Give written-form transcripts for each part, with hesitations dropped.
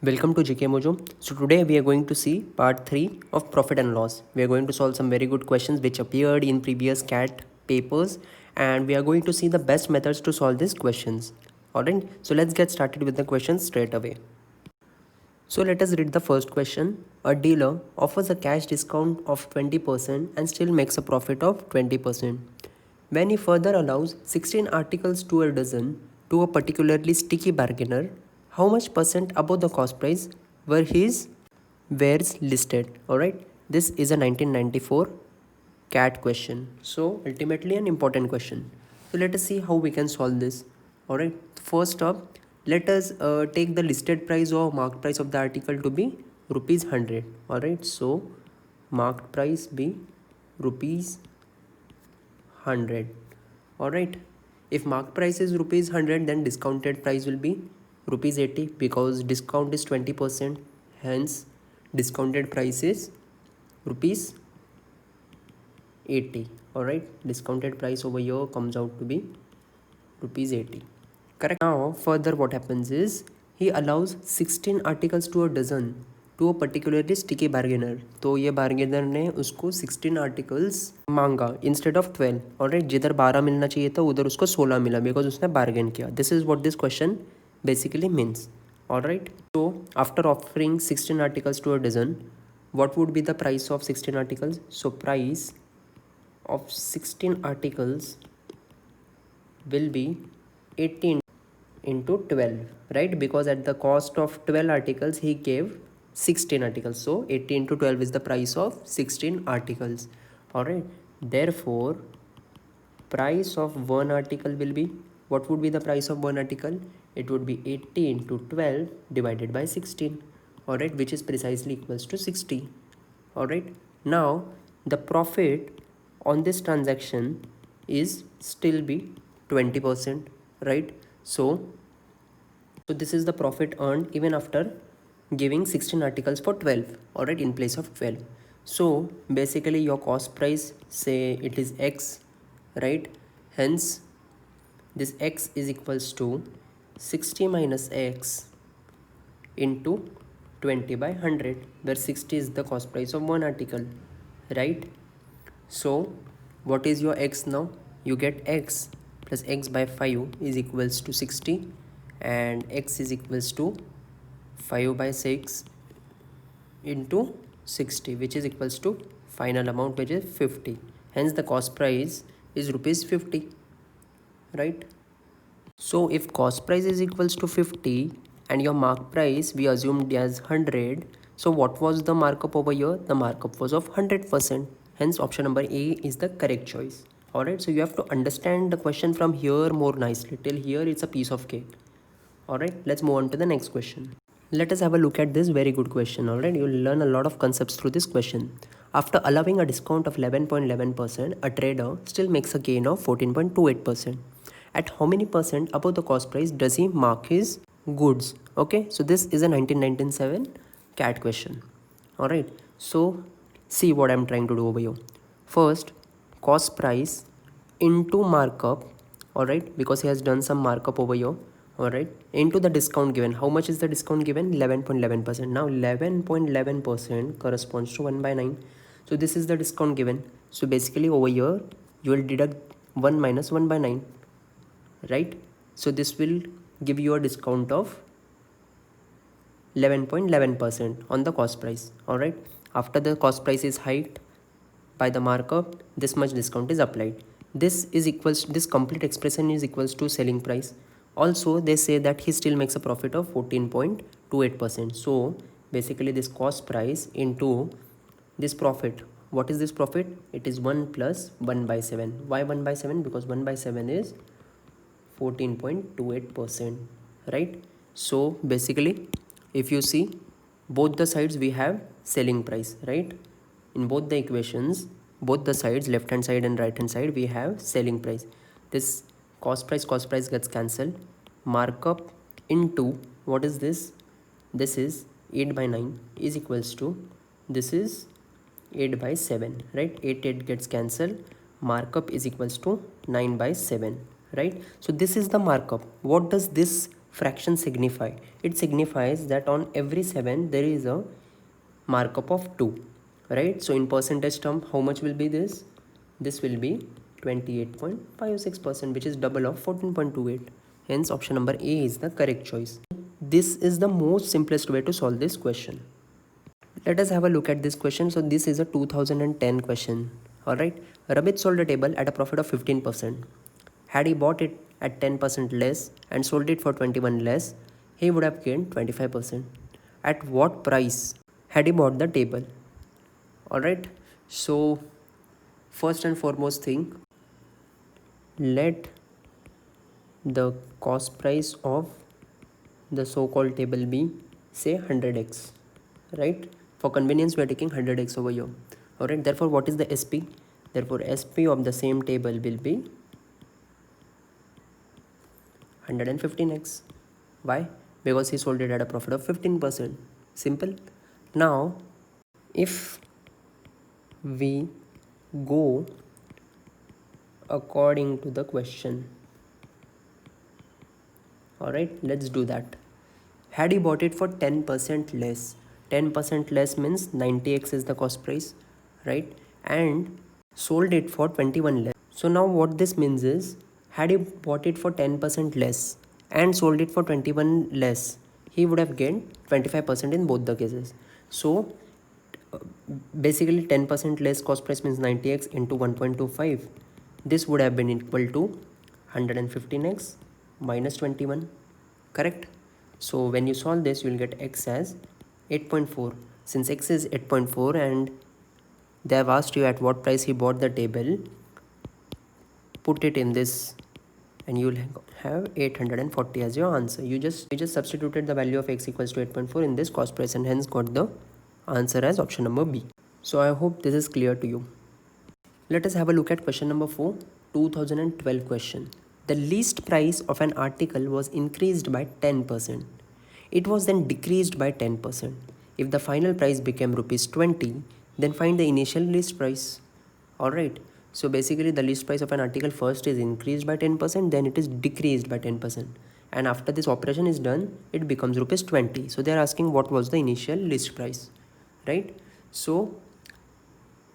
Welcome to GK Mojo. So today we are going to see part 3 of profit and loss. We are going to solve some very good questions which appeared in previous CAT papers, and we are going to see the best methods to solve these questions. Alright, so let's get started with the questions straight away. So let us read the first question. A dealer offers a cash discount of 20% and still makes a profit of 20%. When he further allows 16 articles to a dozen to a particularly sticky bargainer, how much percent above the cost price were his wares listed? Alright, this is a 1994 CAT question. So ultimately an important question. So let us see how we can solve this. Alright, first up, let us take the listed price or marked price of the article to be rupees 100. Alright, so marked price be rupees 100. Alright, if marked price is rupees 100, then discounted price will be rupees 80 because discount is 20%. Hence, discounted price is rupees 80. Alright, discounted price over here comes out to be rupees 80. Correct. Now further what happens is he allows 16 articles to a dozen to a particularly sticky bargainer. तो ये bargainer ने उसको 16 articles मांगा instead of 12. Alright, जिधर 12 मिलना चाहिए था उधर उसको 16 मिला because उसने bargain किया. This is what this question basically means. Alright, so after offering 16 articles to a dozen, what would be the price of 16 articles? So price of 16 articles will be 18 into 12, right? Because at the cost of 12 articles he gave 16 articles, so 80 into 12 is the price of 16 articles. All right, therefore price of one article will be, what would be the price of one article? It would be 80 into 12 divided by 16. All right, which is precisely equals to 60. All right, now the profit on this transaction is still be 20%, right? So this is the profit earned even after giving 16 articles for 12, all right, in place of 12. So basically your cost price, say it is X, right? Hence this X is equals to 60 minus X into 20 by 100, where 60 is the cost price of one article, right? So what is your X now? You get X plus X by 5 is equals to 60, and X is equals to 5 by 6 into 60, which is equals to final amount, which is 50. Hence the cost price is rupees 50, right? So if cost price is equals to 50 and your mark price we assumed as 100, so what was the markup over here? The markup was of 100%. Hence option number A is the correct choice. Alright, so you have to understand the question from here more nicely. Till here it's a piece of cake. Alright, let's move on to the next question. Let us have a look at this very good question. Alright, you'll learn a lot of concepts through this question. After allowing a discount of 11.11%, a trader still makes a gain of 14.28%. At how many percent above the cost price does he mark his goods? Okay, so this is a 1997 CAT question. Alright, so see what I'm trying to do over here. First, cost price into markup, alright, because he has done some markup over here, alright, into the discount given. How much is the discount given? 11.11%. Now 11.11% corresponds to 1 by 9. So this is the discount given. So basically over here you will deduct 1 minus 1 by 9, right? So this will give you a discount of 11.11% on the cost price. All right, after the cost price is hiked by the markup, this much discount is applied. This complete expression is equals to selling price. Also they say that he still makes a profit of 14.28%. so basically this cost price into this profit, what is this profit? It is 1 plus 1 by 7. Why 1 by 7? Because 1 by 7 is 14.28%, right? So basically if you see both the sides we have selling price, right? In both the equations, both the sides, left hand side and right hand side, we have selling price. This cost price gets cancelled. Markup into, what is this? This is 8 by 9 is equals to, this is 8 by 7, right? 8 gets cancelled. Markup is equals to 9 by 7, right? So this is the markup. What does this fraction signify? It signifies that on every 7 there is a markup of 2, right? So in percentage term, how much will be this? This will be 28.56%, which is double of 14.28. Hence option number A is the correct choice. This is the most simplest way to solve this question. Let us have a look at this question. So this is a 2010 question. Alright, Ramit sold a table at a profit of 15%. Had he bought it at 10% less and sold it for 21 less, he would have gained 25%. At what price had he bought the table? Alright, so first and foremost thing, let the cost price of the so-called table be say 100x, right? For convenience we are taking 100x over here. Alright, therefore what is the SP? Therefore SP of the same table will be 115x. Why? Because he sold it at a profit of 15%. Simple. Now if we go according to the question, alright, let's do that. Had he bought it for 10% less, 10% less means 90x is the cost price, right? And sold it for 21 less. So now what this means is, had he bought it for 10% less and sold it for 21 less, he would have gained 25% in both the cases. So basically 10% less cost price means 90x into 1.25. This would have been equal to 115x minus 21, correct? So when you solve this, you will get x as 8.4. Since x is 8.4 and they have asked you at what price he bought the table, put it in this and you will have 840 as your answer. You just substituted the value of x equals to 8.4 in this cost price and hence got the answer as option number B. So I hope this is clear to you. Let us have a look at question number 4, 2012 question. The list price of an article was increased by 10%. It was then decreased by 10%. If the final price became rupees 20, then find the initial list price. Alright, so basically the list price of an article first is increased by 10%, then it is decreased by 10%. And after this operation is done, it becomes rupees 20. So they are asking what was the initial list price, right? So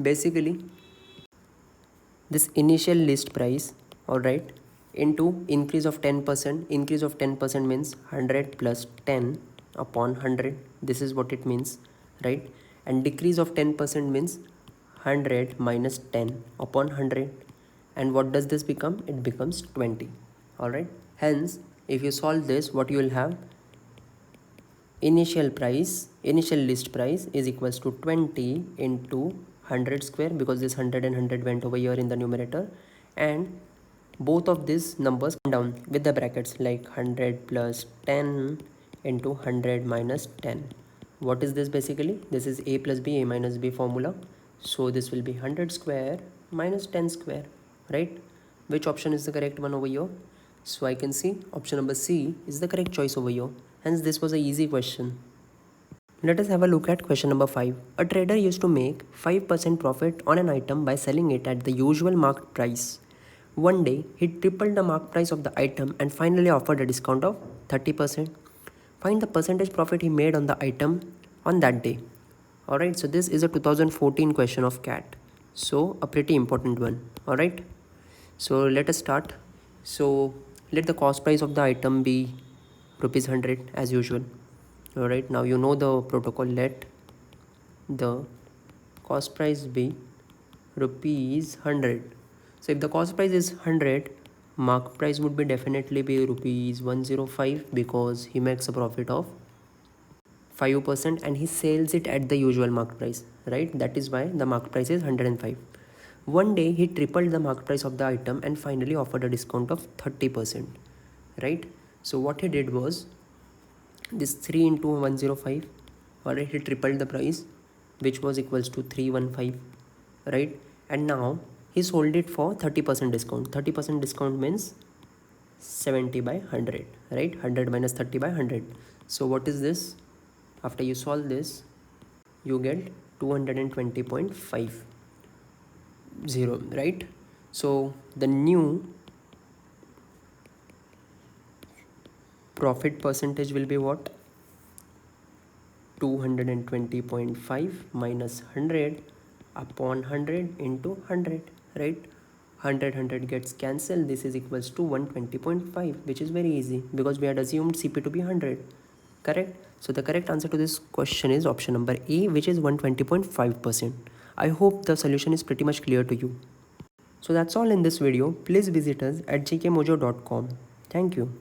basically this initial list price, alright, into increase of 10%. Increase of 10% means 100 plus 10 upon 100. This is what it means, right? And decrease of 10% means 100 minus 10 upon 100. And what does this become? It becomes 20. Alright. Hence, if you solve this, what you will have? Initial list price is equals to 20 into 100 square, because this 100 and 100 went over here in the numerator, and both of these numbers come down with the brackets like 100 plus 10 into 100 minus 10. What is this basically? This is a plus b, a minus b formula. So this will be 100 square minus 10 square, right? Which option is the correct one over here? So I can see option number C is the correct choice over here. Hence this was a easy question. Let us have a look at question number 5. A trader used to make 5% profit on an item by selling it at the usual marked price. One day, he tripled the marked price of the item and finally offered a discount of 30%. Find the percentage profit he made on the item on that day. Alright, so this is a 2014 question of CAT. So a pretty important one. Alright, so let us start. So let the cost price of the item be rupees 100 as usual. Alright, now you know the protocol. Let the cost price be rupees 100. So if the cost price is 100, mark price would be definitely be rupees 105, because he makes a profit of 5% and he sells it at the usual mark price, right? That is why the mark price is 105. One day he tripled the mark price of the item and finally offered a discount of 30%, right? So what he did was this 3 into 105, alright, he tripled the price, which was equals to 315, right? And now he sold it for 30% discount. 30% discount means 70 by 100, right? 100 minus 30 by 100. So what is this? After you solve this, you get 220.50, right? So the new profit percentage will be what? 220.5 minus 100 upon 100 into 100, right? 100 gets cancelled. This is equals to 120.5, which is very easy because we had assumed CP to be 100, correct? So the correct answer to this question is option number A, which is 120.5%. I hope the solution is pretty much clear to you. So that's all in this video. Please visit us at gkmojo.com. Thank you.